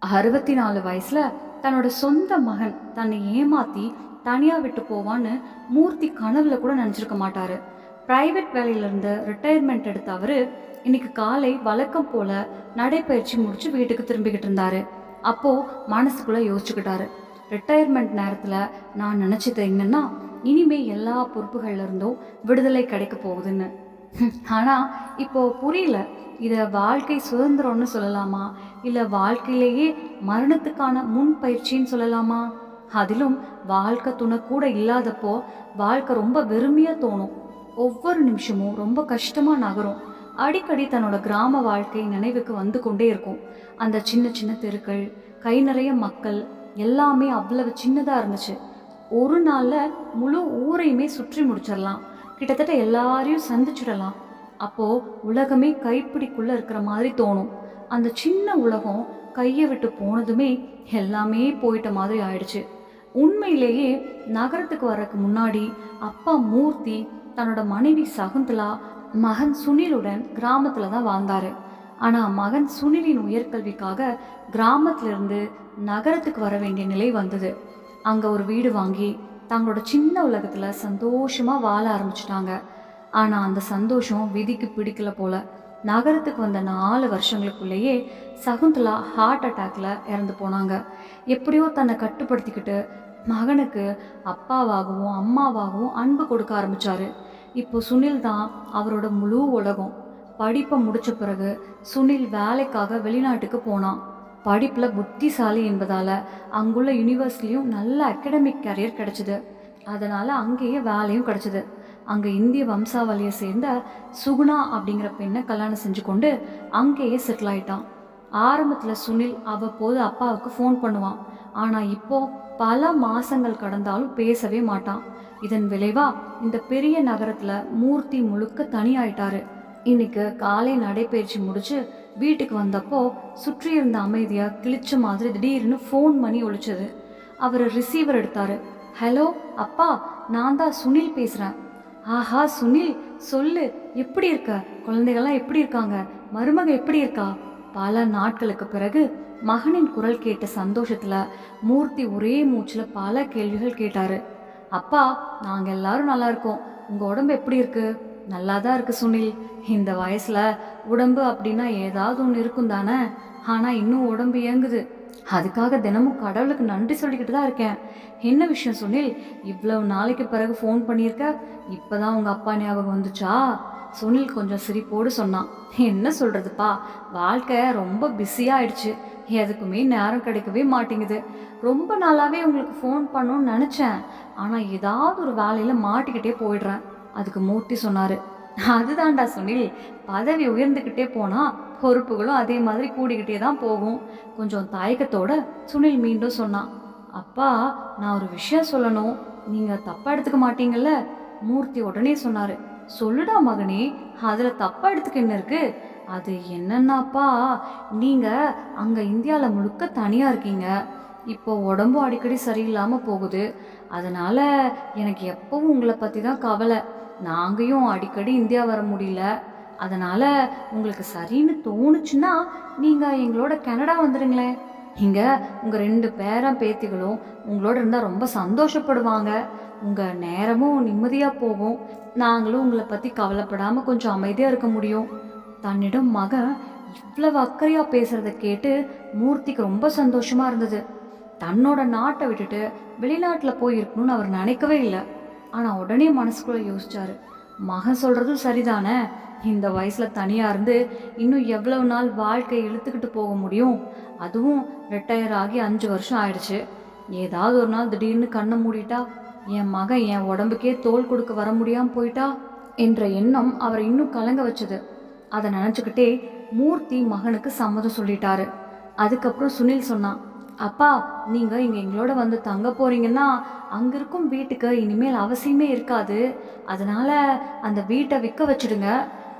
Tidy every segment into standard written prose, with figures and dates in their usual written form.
64 வயசுல தன்னோட சொந்த மகன் தன்னை ஏமாத்தி தனியா விட்டு போவான்னு மூர்த்தி கனவுல கூட நினைச்சிருக்க மாட்டாரு. பிரைவேட் வேலையில இருந்து ரிட்டையர்மெண்ட் எடுத்த அவரு இன்னைக்கு காலை வழக்கம் போல நடைப்பயிற்சி முடிச்சு வீட்டுக்கு திரும்பிக்கிட்டு இருந்தாரு. அப்போ மனசுக்குள்ள யோசிச்சுக்கிட்டாரு, ரிட்டையர்மெண்ட் நேரத்துல நான் நினைச்சது என்னன்னா, இனிமே எல்லா பொறுப்புகள்ல இருந்தும் விடுதலை கிடைக்க போகுதுன்னு. ஆனா இப்போ புரியல, இத வாழ்க்கை சுதந்திரம்னு சொல்லலாமா, இல்ல வாழ்க்கையிலேயே மரணத்துக்கான முன் பயிற்சின்னு சொல்லலாமா? அதிலும் வாழ்க்கை துணை கூட இல்லாதப்போ வாழ்க்கை ரொம்ப வெறுமையா தோணும். ஒவ்வொரு நிமிஷமும் ரொம்ப கஷ்டமா நகரும். அடிக்கடி தன்னோட கிராம வாழ்க்கை நினைவுக்கு வந்து கொண்டே இருக்கும். அந்த சின்ன சின்ன தெருக்கள், கை நிறைய மக்கள், எல்லாமே அவ்வளவு சின்னதா இருந்துச்சு. ஒரு நாள்ல முழு ஊரையுமே சுற்றி முடிச்சிடலாம், கிட்டத்தட்ட எல்லாரையும் சந்திச்சிடலாம். அப்போ உலகமே கைப்பிடிக்குள்ள இருக்கிற மாதிரி தோணும். அந்த சின்ன உலகம் கையை விட்டு போனதுமே எல்லாமே போயிட்ட மாதிரி ஆயிடுச்சு. உண்மையிலேயே நகரத்துக்கு வர்றதுக்கு முன்னாடி அப்பா மூர்த்தி தன்னோட மனைவி சகுந்தலா, மகன் சுனிலுடன் கிராமத்துல தான் வாழ்ந்தாரு. ஆனா மகன் சுனிலின் உயர்கல்விக்காக கிராமத்துல இருந்து நகரத்துக்கு வர வேண்டிய நிலை வந்தது. அங்க ஒரு வீடு வாங்கி தங்களோட சின்ன உலகத்துல சந்தோஷமா வாழ ஆரம்பிச்சிட்டாங்க. ஆனா அந்த சந்தோஷம் விதிக்கு பிடிக்கல போல. நகரத்துக்கு வந்த 4 வருஷங்களுக்குள்ளேயே சகுந்தலா ஹார்ட் அட்டாக்ல இறந்து போனாங்க. எப்படியோ தன்னை கட்டுப்படுத்திக்கிட்டு மகனுக்கு அப்பாவாகவும் அம்மாவாகவும் அன்பு கொடுக்க ஆரம்பிச்சாரு. இப்போ சுனில் தான் அவரோட முழு உலகம். படிப்பை முடிச்ச பிறகு சுனில் வேலைக்காக வெளிநாட்டுக்கு போனான். படிப்புல புத்திசாலி என்பதால அங்குள்ள யூனிவர்சிட்டிலையும் நல்ல அகடமிக் கேரியர் கிடைச்சிது. அதனால அங்கேயே வேலையும் கிடைச்சிது. அங்க இந்திய வம்சாவளியை சேர்ந்த சுகுணா அப்படிங்கிற பெண்ணை கல்யாணம் செஞ்சு கொண்டு அங்கேயே செட்டில் ஆயிட்டான். ஆரம்பத்துல சுனில் அவ்வப்போது அப்பாவுக்கு ஃபோன் பண்ணுவான். ஆனா இப்போ பல மாசங்கள் கடந்தாலும் பேசவே மாட்டான். இதன் விளைவா இந்த பெரிய நகரத்துல மூர்த்தி முழுக்க தனியாயிட்டாரு. இன்னைக்கு காலை நடைபயிற்சி முடிச்சு வீட்டுக்கு வந்தப்போ சுற்றி இருந்த அமைதியா கிழிச்ச மாதிரி திடீர்னு ஃபோன் மணி ஒலிச்சது. அவர் ரிசீவர் எடுத்தாரு. ஹலோ அப்பா, நான் தான் சுனில் பேசுறேன். ஆஹா சுனில், சொல்லு, எப்படி இருக்க? குழந்தைகள்லாம் எப்படி இருக்காங்க? மருமக எப்படி இருக்கா? பல நாட்களுக்கு பிறகு மகனின் குரல் கேட்ட சந்தோஷத்துல மூர்த்தி ஒரே மூச்சுல பல கேள்விகள் கேட்டாரு. அப்பா, நாங்க எல்லாரும் நல்லா இருக்கோம். உங்க உடம்பு எப்படி இருக்கு? நல்லா தான் இருக்கு சுனில். இந்த வயசுல உடம்பு அப்படின்னா ஏதாவது ஒன்று இருக்கும் தானே. ஆனா இன்னும் உடம்பு இயங்குது. அதுக்காக தினமும் கடவுளுக்கு நன்றி சொல்லிக்கிட்டு தான் இருக்கேன். என்ன விஷயம் சுனில், இவ்வளவு நாளைக்கு பிறகு ஃபோன் பண்ணியிருக்க? இப்பதான் உங்க அப்பா ஞாபகம் வந்துச்சா? சுனில் கொஞ்சம் சிரிப்போடு சொன்னான். என்ன சொல்றதுப்பா, வாழ்க்கை ரொம்ப பிஸியா ஆயிடுச்சு. எதுக்குமே நேரம் கிடைக்கவே மாட்டேங்குது. ரொம்ப நாளாவே உங்களுக்கு ஃபோன் பண்ணணும்னு நினைச்சேன். ஆனா ஏதாவது ஒரு வேலையில மாட்டிக்கிட்டே போயிடுறேன். அதுக்கு மூர்த்தி சொன்னாரு. அதுதான்டா சுனில், பதவி உயர்ந்துக்கிட்டே போனா பொறுப்புகளும் அதே மாதிரி கூடிக்கிட்டே தான் போகும். கொஞ்சம் தயக்கத்தோட சுனில் மீண்டும் சொன்னான். அப்பா, நான் ஒரு விஷயம் சொல்லணும், நீங்க தப்பா எடுத்துக்க மாட்டீங்கல்ல? மூர்த்தி உடனே சொன்னாரு. சொல்லுடா மகனே, அதுல தப்பா எடுத்துக்க என்ன இருக்கு? அது என்னன்னாப்பா, நீங்க அங்க இந்தியால முழுக்க தனியா இருக்கீங்க. இப்போ உடம்பும் அடிக்கடி சரியில்லாம போகுது. அதனால எனக்கு எப்பவும் உங்களை பத்தி தான் கவலை. நாங்கையும் அடிக்கடி இந்தியா வர முடியல. அதனால உங்களுக்கு சரின்னு தோணுச்சுன்னா நீங்க எங்களோட கனடா வந்துடுங்களேன். இங்க உங்க 2 பேரன் பேத்திகளும் உங்களோட இருந்தா ரொம்ப சந்தோஷப்படுவாங்க. உங்க நேரமும் நிம்மதியா போகும். நாங்களும் உங்களை பத்தி கவலைப்படாம கொஞ்சம் அமைதியா இருக்க முடியும். தன்னிடம் மகன் இவ்வளவு அக்கறையா பேசுறத கேட்டு மூர்த்திக்கு ரொம்ப சந்தோஷமா இருந்தது. தன்னோட நாட்டை விட்டுட்டு வெளிநாட்டுல போய் இருக்கணும்னு அவர் நினைக்கவே இல்லை. ஆனா உடனே மனசுக்குள்ள யோசிச்சாரு, மகன் சொல்றதும் சரிதானே. இந்த வயசுல தனியா இருந்து இன்னும் எவ்வளவு நாள் வாழ்க்கையை இழுத்துக்கிட்டு போக முடியும்? அதுவும் ரிட்டையர் ஆகி 5 வருஷம் ஆயிடுச்சு. ஏதாவது ஒரு நாள் திடீர்னு கண்ணை மூடிட்டா என் மகன் என் உடம்புக்கே தோல் கொடுக்க வர முடியாம போயிட்டா என்ற எண்ணம் அவரை இன்னும் கலங்க வச்சது. அதை நினைச்சுக்கிட்டே மூர்த்தி மகனுக்கு சம்மதம் சொல்லிட்டாரு. அதுக்கப்புறம் சுனில் சொன்னான். அப்பா, நீங்க இங்க எங்களோட வந்து தங்க போறீங்கன்னா அங்க இருக்கும் வீட்டுக்கு இனிமேல் அவசியமே இருக்காது. அதனால அந்த வீட்டை விற்க வச்சிடுங்க.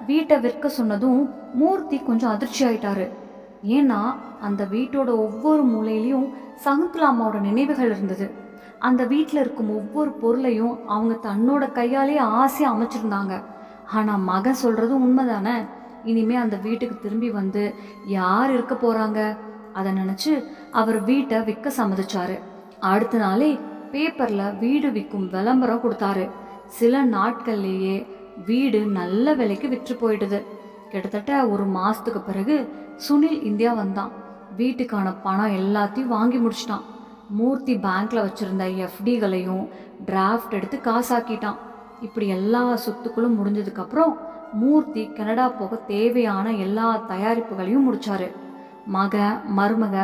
வீட்டை விற்க சொன்னதும் மூர்த்தி கொஞ்சம் அதிர்ச்சி ஆயிட்டாரு. ஏன்னா அந்த வீட்டோட ஒவ்வொரு மூலையிலையும் சகுந்தலா அம்மாவோட நினைவுகள் இருந்தது. அந்த வீட்டில் இருக்கும் ஒவ்வொரு பொருளையும் அவங்க தன்னோட கையாலேயே ஆசையா அமைச்சிருந்தாங்க. ஆனா மகன் சொல்றதும் உண்மைதானே. இனிமே அந்த வீட்டுக்கு திரும்பி வந்து யார் இருக்க போறாங்க? அதை நினச்சி அவர் வீட்டை விற்க சம்மதிச்சாரு. அடுத்த நாளே பேப்பரில் வீடு விற்கும் விளம்பரம் கொடுத்தாரு. சில நாட்கள்லேயே வீடு நல்ல விலைக்கு விற்று போயிடுது. கிட்டத்தட்ட ஒரு மாதத்துக்கு பிறகு சுனில் இந்தியா வந்தான். வீட்டுக்கான பணம் எல்லாத்தையும் வாங்கி முடிச்சிட்டான். மூர்த்தி பேங்க்ல வச்சிருந்த எஃப்டிகளையும் டிராஃப்ட் எடுத்து காசாக்கிட்டான். இப்படி எல்லா சொத்துக்களும் முடிஞ்சதுக்கப்புறம் மூர்த்தி கனடா போக தேவையான எல்லா தயாரிப்புகளையும் முடிச்சாரு. மக, மருமக,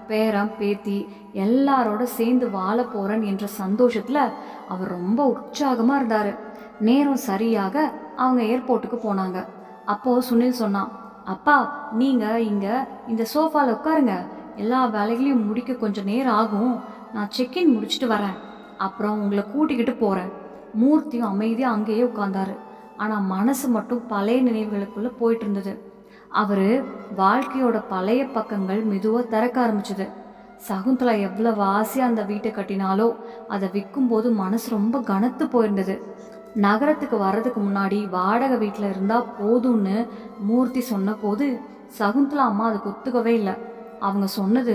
பேரம், பேத்தி எல்லாரோட சேர்ந்து வாழ போறேன் என்ற சந்தோஷத்துல அவர் ரொம்ப உற்சாகமா இருந்தாரு. நேரம் சரியாக அவங்க ஏர்போர்ட்டுக்கு போனாங்க. அப்போ சுனில் சொன்னான், அப்பா நீங்க இங்க இந்த சோஃபால உட்காருங்க, எல்லா வேலைகளையும் முடிக்க கொஞ்சம் நேரம் ஆகும், நான் செக்இன் முடிச்சுட்டு வரேன், அப்புறம் உங்களை கூட்டிக்கிட்டு போறேன். மூர்த்தியும் அமைதியாக அங்கேயே உட்கார்ந்தாரு. ஆனால் மனசு மட்டும் பழைய நினைவுகளுக்குள்ள போயிட்டு இருந்தது. அவரு வாழ்க்கையோட பழைய பக்கங்கள் மெதுவாக திறக்க ஆரம்பிச்சுது. சகுந்தலா எவ்வளவு ஆசையாக அந்த வீட்டை கட்டினாலோ அதை விற்கும்போது மனசு ரொம்ப கனத்து போயிருந்தது. நகரத்துக்கு வர்றதுக்கு முன்னாடி வாடகை வீட்டில் இருந்தால் போதும்னு மூர்த்தி சொன்ன போது சகுந்தலா அம்மா அதுக்கு ஒத்துக்கவே இல்லை. அவங்க சொன்னது,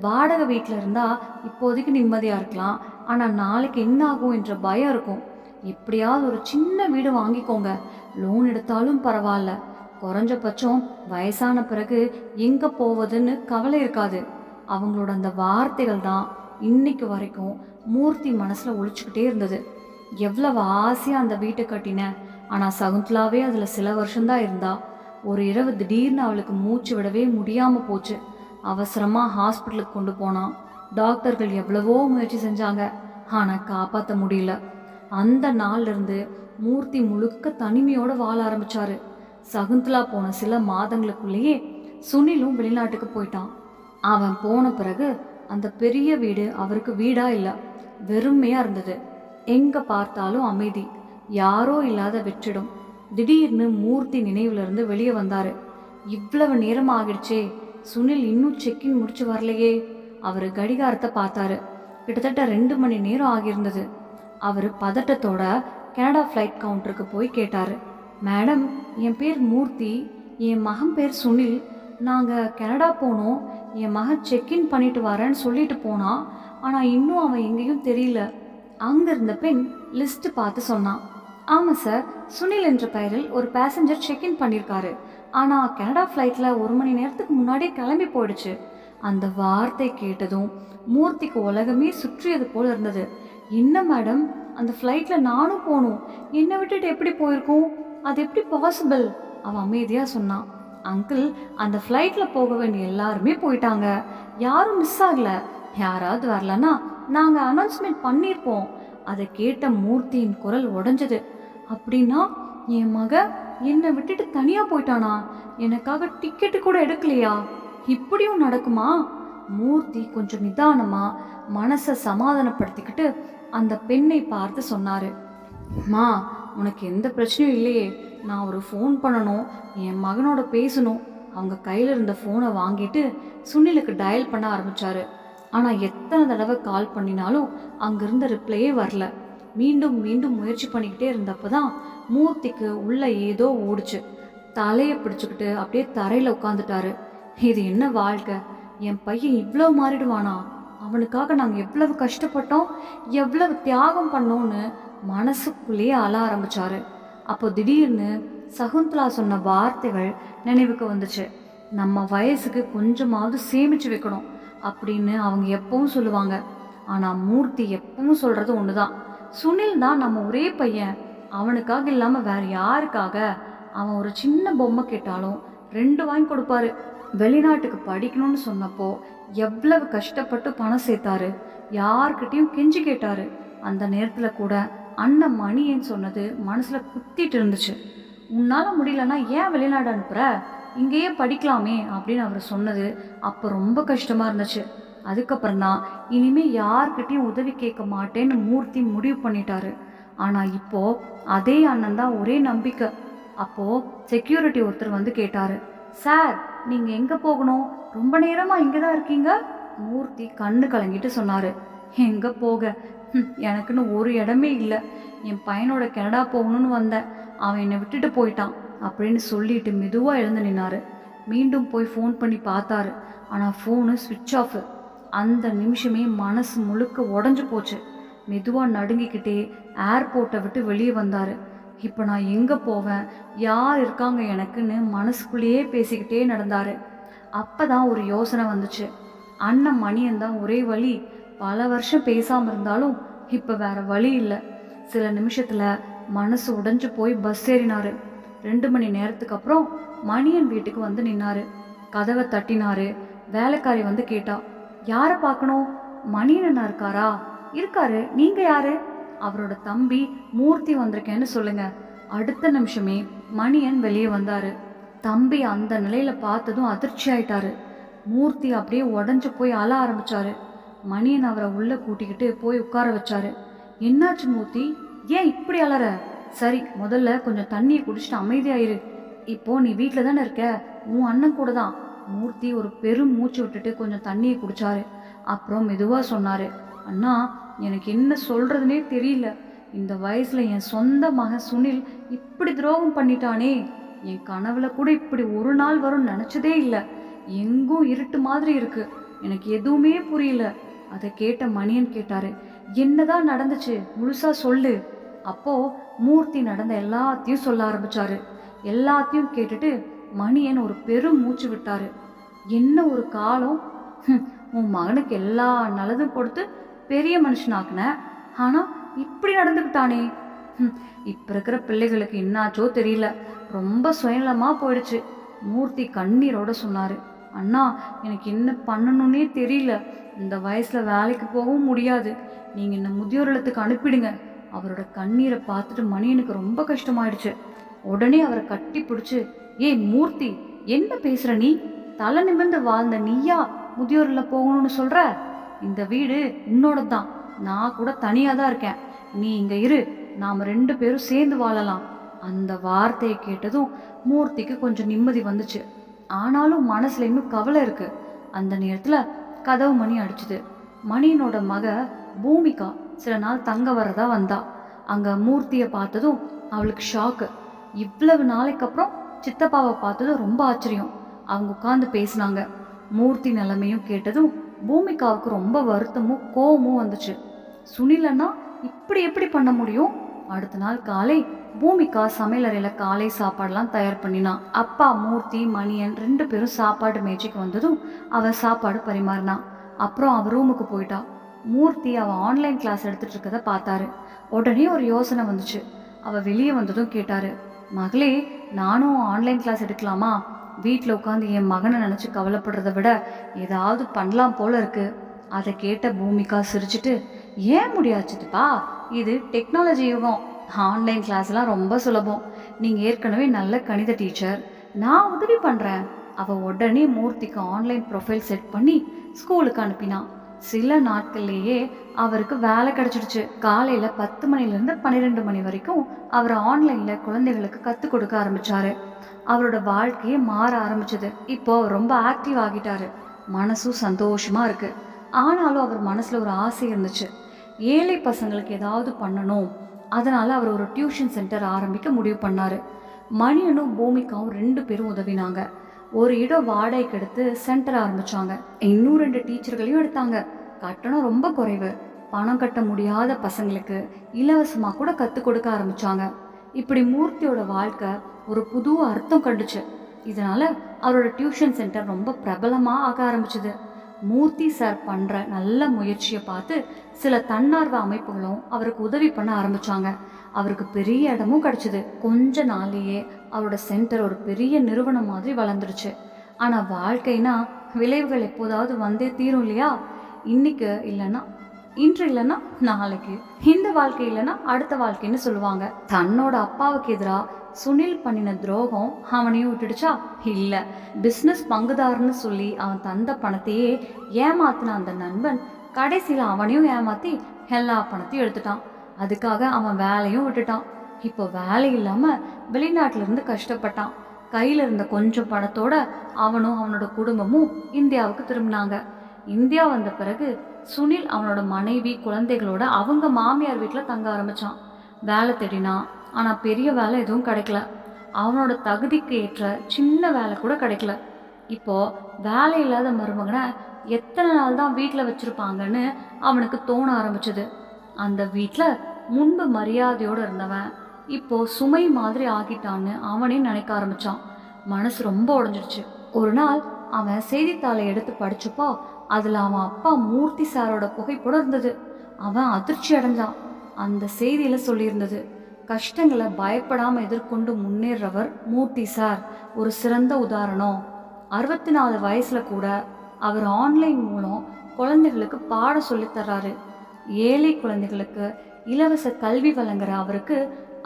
வாடகை வீட்டில் இருந்தால் இப்போதைக்கு நிம்மதியாக இருக்கலாம், ஆனால் நாளைக்கு என்ன ஆகும் என்ற பயம் இருக்கும். எப்படியாவது ஒரு சின்ன வீடு வாங்கிக்கோங்க, லோன் எடுத்தாலும் பரவாயில்ல, குறைஞ்சபட்சம் வயசான பிறகு எங்கே போவதுன்னு கவலை இருக்காது. அவங்களோட அந்த வார்த்தைகள் தான் இன்னைக்கு வரைக்கும் மூர்த்தி மனசில் ஒழிச்சுக்கிட்டே இருந்தது. எவ்வளவு ஆசையாக அந்த வீட்டை கட்டினேன், ஆனால் சகுந்தலாவே அதில் சில வருஷம்தான் இருந்தா. ஒரு இரவு திடீர்னு அவளுக்கு மூச்சு விடவே முடியாமல் போச்சு. அவசரமாக ஹாஸ்பிட்டலுக்கு கொண்டு போனான். டாக்டர்கள் எவ்வளவோ முயற்சி செஞ்சாங்க, ஆனால் காப்பாற்ற முடியல. அந்த நாள்லேருந்து மூர்த்தி முழுக்க தனிமையோடு வாழ ஆரம்பிச்சாரு. சகுந்தலா போன சில மாதங்களுக்குள்ளேயே சுனிலும் வெளிநாட்டுக்கு போயிட்டான். அவன் போன பிறகு அந்த பெரிய வீடு அவருக்கு வீடா இல்லை, வெறுமையாக இருந்தது. எங்கே பார்த்தாலும் அமைதி, யாரோ இல்லாத வெற்றிடம். திடீர்னு மூர்த்தி நினைவுலேருந்து வெளியே வந்தார். இவ்வளவு நேரம் ஆகிடுச்சே, சுனில் இன்னும் செக்இன் முடிச்சு வரலையே. அவர் கடிகாரத்தை பார்த்தாரு. கிட்டத்தட்ட 2 மணி நேரம் ஆகியிருந்தது. அவர் பதட்டத்தோட கனடா ஃப்ளைட் கவுண்டருக்கு போய் கேட்டார், மேடம், என் பேர் மூர்த்தி, என் மகன் பேர் சுனில், நாங்கள் கனடா போனோம், என் மகன் செக்இன் பண்ணிட்டு வரேன்னு சொல்லிட்டு போனான், ஆனால் இன்னும் அவன் எங்கேயும் தெரியல. அங்கே இருந்த பெண் லிஸ்ட்டு பார்த்து சொன்னான். ஆமாம் சார், சுனில் என்ற பெயரில் ஒரு பேசஞ்சர் செக்இன் பண்ணியிருக்காரு, ஆனால் கனடா ஃப்ளைட்டில் 1 மணி நேரத்துக்கு முன்னாடியே கிளம்பி போயிடுச்சு. அந்த வார்த்தை கேட்டதும் மூர்த்திக்கு உலகமே சுற்றியது போல் இருந்தது. என்ன மேடம், அந்த ஃப்ளைட்டில் நானும் போகணும், என்னை விட்டுட்டு எப்படி போயிருக்கோம், அது எப்படி பாசிபிள்? அவன் அமைதியாக சொன்னான். அங்கிள், அந்த ஃப்ளைட்டில் போக வேண்டிய எல்லாருமே போயிட்டாங்க, யாரும் மிஸ் ஆகலை. யாராவது வரலன்னா நாங்கள் அனௌன்ஸ்மெண்ட் பண்ணியிருப்போம். அதை கேட்ட மூர்த்தியின் குரல் உடைஞ்சது. அப்படின்னா என் மக என்னை விட்டுட்டு தனியாக போயிட்டானா? எனக்காக டிக்கெட்டு கூட எடுக்கலையா? இப்படியும் நடக்குமா? மூர்த்தி கொஞ்சம் நிதானமாக மனசை சமாதானப்படுத்திக்கிட்டு அந்த பெண்ணை பார்த்து சொன்னார், மா, உனக்கு எந்த பிரச்சனையும் இல்லையே, நான் ஒரு ஃபோன் பண்ணணும், என் மகனோட பேசணும். அவங்க கையில் இருந்த ஃபோனை வாங்கிட்டு சுனிலுக்கு டயல் பண்ண ஆரம்பித்தார். ஆனால் எத்தனை தடவை கால் பண்ணினாலும் அங்கிருந்த ரிப்ளையே வரல. மீண்டும் மீண்டும் முயற்சி பண்ணிக்கிட்டே இருந்தப்போ தான் மூர்த்திக்கு உள்ள ஏதோ ஓடிச்சு. தலையை பிடிச்சிக்கிட்டு அப்படியே தரையில் உட்காந்துட்டாரு. இது என்ன வாழ்க்கை, என் பையன் இவ்வளோ மாறிடுவானா? அவனுக்காக நாங்கள் எவ்வளவு கஷ்டப்பட்டோம், எவ்வளவு தியாகம் பண்ணோன்னு மனசுக்குள்ளேயே அழ ஆரம்பிச்சாரு. அப்போ திடீர்னு சகுந்தலா சொன்ன வார்த்தைகள் நினைவுக்கு வந்துச்சு. நம்ம வயசுக்கு கொஞ்சமாவது சேமிச்சு வைக்கணும் அப்படின்னு அவங்க எப்பவும் சொல்லுவாங்க. ஆனால் மூர்த்தி எப்பவும் சொல்கிறது ஒன்று தான், சுனில் தான் நம்ம ஒரே பையன், அவனுக்காக இல்லாமல் வேற யாருக்காக? அவன் ஒரு சின்ன பொம்மை கேட்டாலும் 2 வாங்கி கொடுப்பாரு. வெளிநாட்டுக்கு படிக்கணும்னு சொன்னப்போ எவ்வளவு கஷ்டப்பட்டு பணம் சேர்த்தாரு, யார்கிட்டையும் கெஞ்சி கேட்டாரு. அந்த நேரத்தில் கூட அண்ணன் மணியன்னு சொன்னது மனசில் குத்திட்டு இருந்துச்சு. உன்னால் முடியலன்னா ஏன் வெளிநாடு அனுப்புகிற, இங்கேயே படிக்கலாமே அப்படின்னு அவர் சொன்னது அப்போ ரொம்ப கஷ்டமாக இருந்துச்சு. அதுக்கப்புறம் தான் இனிமேல் யார்கிட்டையும் உதவி கேட்க மாட்டேன்னு மூர்த்தி முடிவு பண்ணிட்டாரு. ஆனால் இப்போது அதே அண்ணன் தான் ஒரே நம்பிக்கை. அப்போது செக்யூரிட்டி ஒருத்தர் வந்து கேட்டார், சார், நீங்கள் எங்கே போகணும், ரொம்ப நேரமாக இங்கே தான் இருக்கீங்க? மூர்த்தி கண்ணு கலங்கிட்டு சொன்னார், எங்கே போக, எனக்குன்னு ஒரு இடமே இல்லை, என் பையனோட கனடா போகணும்னு வந்தேன், அவன் என்னை விட்டுட்டு போயிட்டான் அப்படின்னு சொல்லிட்டு மெதுவாக எழுந்து நின்னார். மீண்டும் போய் ஃபோன் பண்ணி பார்த்தாரு. ஆனால் ஃபோனு ஸ்விட்ச் ஆஃப். அந்த நிமிஷமே மனசு முழுக்க உடஞ்சி போச்சு. மெதுவாக நடுங்கிக்கிட்டே ஏர்போர்ட்டை விட்டு வெளியே வந்தார். இப்போ நான் எங்கே போவேன், யார் இருக்காங்க எனக்குன்னு மனசுக்குள்ளேயே பேசிக்கிட்டே நடந்தார். அப்போ தான் ஒரு யோசனை வந்துச்சு. அண்ணன் மணியன் தான் ஒரே வழி. பல வருஷம் பேசாமல் இருந்தாலும் இப்போ வேற வழி இல்லை. சில நிமிஷத்தில் மனசு உடைஞ்சு போய் பஸ் ஏறினார். 2 மணி நேரத்துக்கு அப்புறம் மணியன் வீட்டுக்கு வந்து நின்னாரு. கதவை தட்டினாரு. வேலைக்காரி வந்து கேட்டா, யாரை பார்க்கணும்? மணியன் அண்ணா இருக்காரா? இருக்காரு. நீங்க யாரு? அவரோட தம்பி மூர்த்தி வந்திருக்கேன்னு சொல்லுங்க. அடுத்த நிமிஷமே மணியன் வெளியே வந்தாரு. தம்பி அந்த நிலையில பார்த்ததும் அதிர்ச்சி ஆயிட்டாரு. மூர்த்தி அப்படியே உடஞ்சு போய் அழ ஆரம்பிச்சாரு. மணியன் அவரை உள்ள கூட்டிக்கிட்டு போய் உட்கார வச்சாரு. என்னாச்சு மூர்த்தி, ஏன் இப்படி அலற? சரி, முதல்ல கொஞ்சம் தண்ணியை குடிச்சிட்டு அமைதியாயிரு. இப்போ நீ வீட்டில் தானே இருக்க, உன் அண்ணன் கூட தான். மூர்த்தி ஒரு பெரும் மூச்சு விட்டுட்டு கொஞ்சம் தண்ணியை குடிச்சாரு. அப்புறம் மெதுவாக சொன்னாரு, அண்ணா, எனக்கு என்ன சொல்றதுனே தெரியல. இந்த வயசுல என் சொந்த மகன் சுனில் இப்படி துரோகம் பண்ணிட்டானே. என் கனவுல கூட இப்படி ஒரு நாள் வரும்னு நினைச்சதே இல்லை. எங்கும் இருட்டு மாதிரி இருக்கு, எனக்கு எதுவுமே புரியல. அதை கேட்ட மணியன் கேட்டாரு, என்னதான் நடந்துச்சு, முழுசா சொல்லு. அப்போ மூர்த்தி நடந்த எல்லாத்தையும் சொல்ல ஆரம்பிச்சாரு. எல்லாத்தையும் கேட்டுட்டு மணியன் ஒரு பெரும் மூச்சு விட்டாரு. என்ன ஒரு காலம்! உன் மகனுக்கு எல்லா நல்லதும் கொடுத்து பெரிய மனுஷனாக்குன, ஆனா இப்படி நடந்துக்கிட்டானே. இப்ப இருக்கிற பிள்ளைகளுக்கு என்னாச்சோ தெரியல, ரொம்ப சுயநலமா போயிடுச்சு. மூர்த்தி கண்ணீரோட சொன்னாரு, அண்ணா, எனக்கு என்ன பண்ணணும்னே தெரியல. இந்த வயசுல வேலைக்கு போகவும் முடியாது. நீங்க என்ன முதியோர் இல்லத்துக்கு அனுப்பிடுங்க. அவரோட கண்ணீரை பார்த்துட்டு மணியனுக்கு ரொம்ப கஷ்டமாயிடுச்சு. உடனே அவரை கட்டி பிடிச்சு, ஏய் மூர்த்தி, என்ன பேசுற நீ? தலை நிமிர்ந்து வாழ்ந்த நீயா முதியோர்ல போகணும்னு சொல்ற? இந்த வீடு உன்னோட தான், நான் கூட தனியா தான் இருக்கேன். நீ இங்க இரு, நாம 2 பேரும் சேர்ந்து வாழலாம். அந்த வார்த்தையை கேட்டதும் மூர்த்திக்கு கொஞ்சம் நிம்மதி வந்துச்சு. ஆனாலும் மனசுல இன்னும் கவலை இருக்கு. அந்த நேரத்துல கதவு மணி அடிச்சுது. மணியனோட மக பூமிகா சில நாள் தங்க வரதா வந்தா. அங்க மூர்த்தியை பார்த்ததும் அவளுக்கு ஷாக்கு. இவ்வளவு நாளைக்கு அப்புறம் சித்தப்பாவை பார்த்ததும் ரொம்ப ஆச்சரியம். அவங்க உட்கார்ந்து பேசினாங்க. மூர்த்தி நிலைமையும் கேட்டதும் பூமிகாவுக்கு ரொம்ப வருத்தமும் கோவமும் வந்துச்சு. சுனிலன்னா இப்படி எப்படி பண்ண முடியும்? அடுத்த நாள் காலை பூமிகா சமையலறையில காலை சாப்பாடுலாம் தயார் பண்ணினான். அப்பா மூர்த்தி மணியன் 2 பேரும் சாப்பாடு மேஜைக்கு வந்ததும் அவ சாப்பாடு பரிமாறினான். அப்புறம் அவ ரூமுக்கு போயிட்டா. மூர்த்தி அவ ஆன்லைன் கிளாஸ் எடுத்துட்டு இருக்கத பார்த்தாரு. உடனே ஒரு யோசனை வந்துச்சு. அவ வெளியே வந்ததும் கேட்டாரு, மகளே, நானும் ஆன்லைன் கிளாஸ் எடுக்கலாமா? வீட்டில் உட்காந்து என் மகனை நினச்சி கவலைப்படுறத விட ஏதாவது பண்ணலாம் போல இருக்கு. அதை கேட்ட பூமிகா சிரிச்சுட்டு, ஏன் முடியாச்சுப்பா, இது டெக்னாலஜி யுகம், ஆன்லைன் கிளாஸ்லாம் ரொம்ப சுலபம். நீங்கள் ஏற்கனவே நல்ல கணித டீச்சர், நான் உதவி பண்ணுறேன். அவள் உடனே மூர்த்திக்கு ஆன்லைன் ப்ரொஃபைல் செட் பண்ணி ஸ்கூலுக்கு அனுப்பினான். சில நாட்கள்லேயே அவருக்கு வேலை கிடைச்சிடுச்சு. காலையில் 10 மணிலேருந்து 12 மணி வரைக்கும் அவர் ஆன்லைனில் குழந்தைகளுக்கு கற்றுக் கொடுக்க ஆரம்பித்தார். அவரோட வாழ்க்கையே மாற ஆரம்பிச்சது. இப்போ அவர் ரொம்ப ஆக்டிவ் ஆகிட்டாரு. மனசும் சந்தோஷமாக இருக்குது. ஆனாலும் அவர் மனசில் ஒரு ஆசை இருந்துச்சு. ஏழை பசங்களுக்கு ஏதாவது பண்ணணும். அதனால் அவர் ஒரு டியூஷன் சென்டர் ஆரம்பிக்க முடிவு பண்ணார். மணியனும் பூமிகாவும் 2 பேரும் உதவினாங்க. ஒரு இடம் வாடகைக்கு எடுத்து சென்டர் ஆரம்பித்தாங்க. இன்னும் 2 டீச்சர்களையும் எடுத்தாங்க. கட்டணம் ரொம்ப குறைவு. பணம் கட்ட முடியாத பசங்களுக்கு இலவசமாக கூட கற்றுக் கொடுக்க ஆரம்பித்தாங்க. இப்படி மூர்த்தியோட வாழ்க்கை ஒரு புது அர்த்தம் கண்டுச்சு. இதனால் அவரோட டியூஷன் சென்டர் ரொம்ப பிரபலமாக ஆக ஆரம்பிச்சுது. மூர்த்தி சார் பண்ணுற நல்ல முயற்சியை பார்த்து சில தன்னார்வ அமைப்புகளும் அவருக்கு உதவி பண்ண ஆரம்பித்தாங்க. அவருக்கு பெரிய இடமும் கிடச்சிது. கொஞ்ச நாள்லேயே அவரோட சென்டர் ஒரு பெரிய நிறுவனம் மாதிரி வளர்ந்துடுச்சு. ஆனால் வாழ்க்கைனா விளைவுகள் எப்போதாவது வந்தே தீரும் இல்லையா? இன்னைக்கு இல்லைன்னா இன்று, இல்லைன்னா நாளைக்கு, இந்த வாழ்க்கை இல்லைன்னா அடுத்த வாழ்க்கைன்னு சொல்லுவாங்க. தன்னோட அப்பாவுக்கு எதிராக சுனில் பண்ணின துரோகம் அவனையும் விட்டுடுச்சா? இல்லை. பிஸ்னஸ் பங்குதாரன்னு சொல்லி அவன் தந்த பணத்தையே ஏமாத்தின அந்த நண்பன் கடைசியில் அவனையும் ஏமாற்றி எல்லா பணத்தையும் எடுத்துட்டான். அதுக்காக அவன் வேலையும் விட்டுட்டான். இப்போ வேலை இல்லாமல் வெளிநாட்டிலிருந்து கஷ்டப்பட்டான். கையில் இருந்த கொஞ்சம் பணத்தோட அவனும் அவனோட குடும்பமும் இந்தியாவுக்கு திரும்பினாங்க. இந்தியா வந்த பிறகு சுனில் அவனோட மனைவி குழந்தைகளோட அவங்க மாமியார் வீட்டில் தங்க ஆரம்பித்தான். வேலை தேடினான். ஆனால் பெரிய வேலை எதுவும் கிடைக்கல. அவனோட தகுதிக்கு ஏற்ற சின்ன வேலை கூட கிடைக்கல. இப்போ வேலை இல்லாத மருமகனை எத்தனை நாள் தான் வீட்டில் வச்சிருப்பாங்கன்னு அவனுக்கு தோண ஆரம்பிச்சது. அந்த வீட்டில் முன்பு மரியாதையோடு இருந்தவன் இப்போ சுமை மாதிரி ஆகிட்டான்னு அவனே நினைக்க ஆரம்பிச்சான். மனசு ரொம்ப உடைஞ்சிடுச்சு. ஒரு நாள் அவன் செய்தித்தாளை எடுத்து படிச்சப்போ அதில் அவன் அப்பா மூர்த்தி சாரோட புகைப்படம் இருந்தது. அவன் அதிர்ச்சி அடைஞ்சான். அந்த செய்தியில் சொல்லியிருந்தது, கஷ்டங்களை பயப்படாமல் எதிர்கொண்டு முன்னேறவர் மூர்த்தி சார் ஒரு சிறந்த உதாரணம். 64 வயசுல கூட அவர் ஆன்லைன் மூலம் குழந்தைகளுக்கு பாடம் சொல்லித்தர்றாரு. ஏழை குழந்தைகளுக்கு இலவச கல்வி வழங்குற அவருக்கு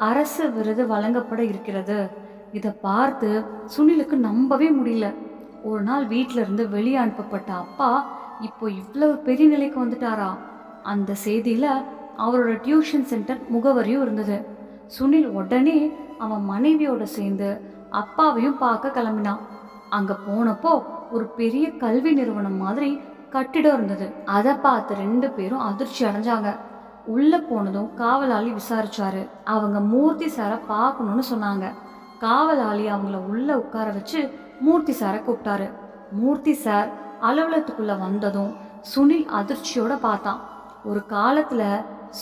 அரசு விருது வழங்கப்பட இருக்கிறது. இதை பார்த்து சுனிலுக்கு நம்பவே முடியல. ஒரு நாள் வீட்டில இருந்து வெளியே அனுப்பப்பட்ட அப்பா இப்போ இவ்வளவு பெரிய நிலைக்கு வந்துட்டாரா? அந்த செய்தியில அவரோட டியூஷன் சென்டர் முகவரியும் இருந்தது. சுனில் உடனே அவன் மனைவியோட சேர்ந்து அப்பாவையும் பார்க்க கிளம்பினான். அங்க போனப்போ ஒரு பெரிய கல்வி நிறுவனம் மாதிரி கட்டிடம் இருந்தது. அதை பார்த்து 2 பேரும் அதிர்ச்சி அடைஞ்சாங்க. உள்ள போனதும் காவலாளி விசாரிச்சாரு. அவங்க மூர்த்தி சாரை பார்க்கணும்னு சொன்னாங்க. காவலாளி அவங்கள உள்ள உட்கார வச்சு மூர்த்தி சாரை கூப்பிட்டாரு. மூர்த்தி சார் அலுவலகத்துக்குள்ள வந்ததும் சுனில் அதிர்ச்சியோட பார்த்தான். ஒரு காலத்துல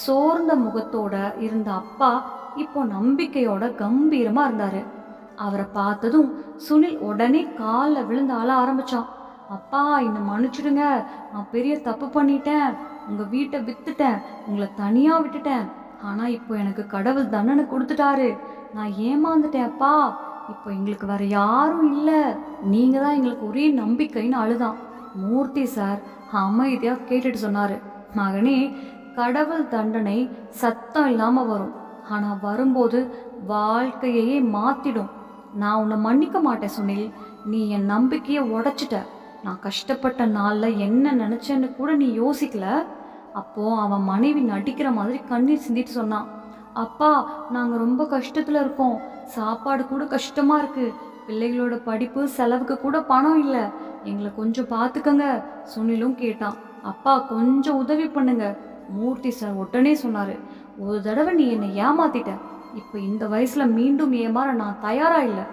சோர்ந்த முகத்தோட இருந்த அப்பா இப்போ நம்பிக்கையோட கம்பீரமா இருந்தாரு. அவரை பார்த்ததும் சுனில் உடனே காலில் விழுந்து அழ ஆரம்பிச்சான். அப்பா, என்னை மன்னிச்சிடுங்க, நான் பெரிய தப்பு பண்ணிட்டேன், உங்க வீட்டை வித்துட்டேன், உங்களை தனியா விட்டுட்டேன். ஆனா இப்போ எனக்கு கடவுள் தண்டனை கொடுத்துட்டாரு, நான் ஏமாந்துட்டேன் அப்பா. இப்போ எங்களுக்கு வேற யாரும் இல்லை, நீங்க தான் எங்களுக்கு ஒரே நம்பிக்கைன்னு அழுதான். மூர்த்தி சார் அமைதியா கேட்டுட்டு சொன்னாரு, மகனே, கடவுள் தண்டனை சத்தம் இல்லாம வரும், ஆனா வரும்போது வாழ்க்கையே மாத்திடும். நான் உன்னை மன்னிக்க மாட்டேன் சுனில், நீ என் நம்பிக்கையை உடைச்சிட்ட. நான் கஷ்டப்பட்ட நாளில் என்ன நினச்சேன்னு கூட நீ யோசிக்கல. அப்போது அவன் மனைவி நடிக்கிற மாதிரி கண்ணீர் சிந்திட்டு சொன்னான், அப்பா, நாங்கள் ரொம்ப கஷ்டத்தில் இருக்கோம், சாப்பாடு கூட கஷ்டமாக இருக்குது, பிள்ளைகளோட படிப்பு செலவுக்கு கூட பணம் இல்லை, எங்களை கொஞ்சம் பார்த்துக்கங்க. சுனிலும் கேட்டான், அப்பா கொஞ்சம் உதவி பண்ணுங்க. மூர்த்தி சார் உடனே சொன்னார், ஒரு தடவை நீ என்னை ஏமாத்திட்ட, இப்போ இந்த வயசில் மீண்டும் ஏமாற நான் தயாரா இல்லை.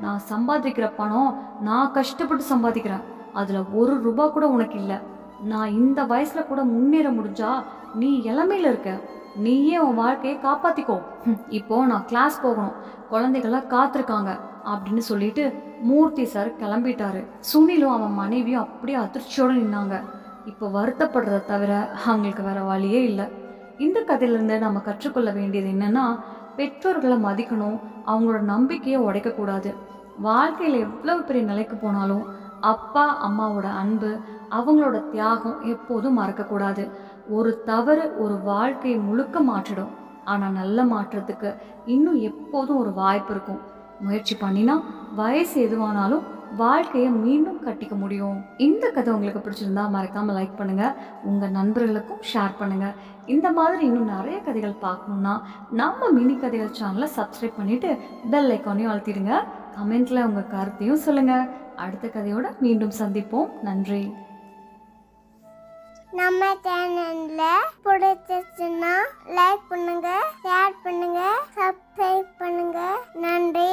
நான் சம்பாதிக்கிற பணம் நான் கஷ்டப்பட்டு சம்பாதிக்கிறேன், அதில் ₹1 கூட உனக்கு இல்லை. நான் இந்த வயசில் கூட முன்னேற முடிஞ்சா நீ இளமையில் இருக்க, நீயே உன் வாழ்க்கையை காப்பாற்றிக்கோ. இப்போ நான் கிளாஸ் போகணும், குழந்தைகள்லாம் காத்திருக்காங்க அப்படின்னு சொல்லிட்டு மூர்த்தி சார் கிளம்பிட்டாரு. சுனிலும் அவன் மனைவியும் அப்படியே அதிர்ச்சியோடு நின்னாங்க. இப்போ வருத்தப்படுறத தவிர அவங்களுக்கு வேற வழியே இல்லை. இந்த கதையிலேருந்து நம்ம கற்றுக்கொள்ள வேண்டியது என்னன்னா, பெற்றோர்களை மதிக்கணும், அவங்களோட நம்பிக்கையை உடைக்கக்கூடாது. வாழ்க்கையில் எவ்வளவு பெரிய நிலைக்கு போனாலும் அப்பா அம்மாவோட அன்பு, அவங்களோட தியாகம் எப்போதும் மறக்கக்கூடாது. ஒரு தவறு ஒரு வாழ்க்கையை முழுக்க மாற்றிடும், ஆனால் நல்ல மாற்றத்துக்கு இன்னும் எப்போதும் ஒரு வாய்ப்பு இருக்கும். முயற்சி பண்ணினா வயசு எதுவானாலும் வாழ்க்கையை மீண்டும் கட்டிக்க முடியும். இந்த கதை உங்களுக்கு பிடிச்சிருந்தா மறக்காமல் லைக் பண்ணுங்கள், உங்கள் நண்பர்களுக்கும் ஷேர் பண்ணுங்கள். இந்த மாதிரி இன்னும் நிறைய கதைகள் பார்க்கணுன்னா நம்ம மினி கதைகள் சேனலை சப்ஸ்கிரைப் பண்ணிவிட்டு பெல் ஐக்கானையும் அழுத்திடுங்க. கமெண்ட்டில் உங்கள் கருத்தையும் சொல்லுங்கள். அடுத்த கதையோட மீண்டும் சந்திப்போம். நன்றி. நம்ம சேனல்ல பிடிச்சிருச்சுன்னா லைக் பண்ணுங்க, ஷேர் பண்ணுங்க, சப்ஸ்கிரைப் பண்ணுங்க. நன்றி.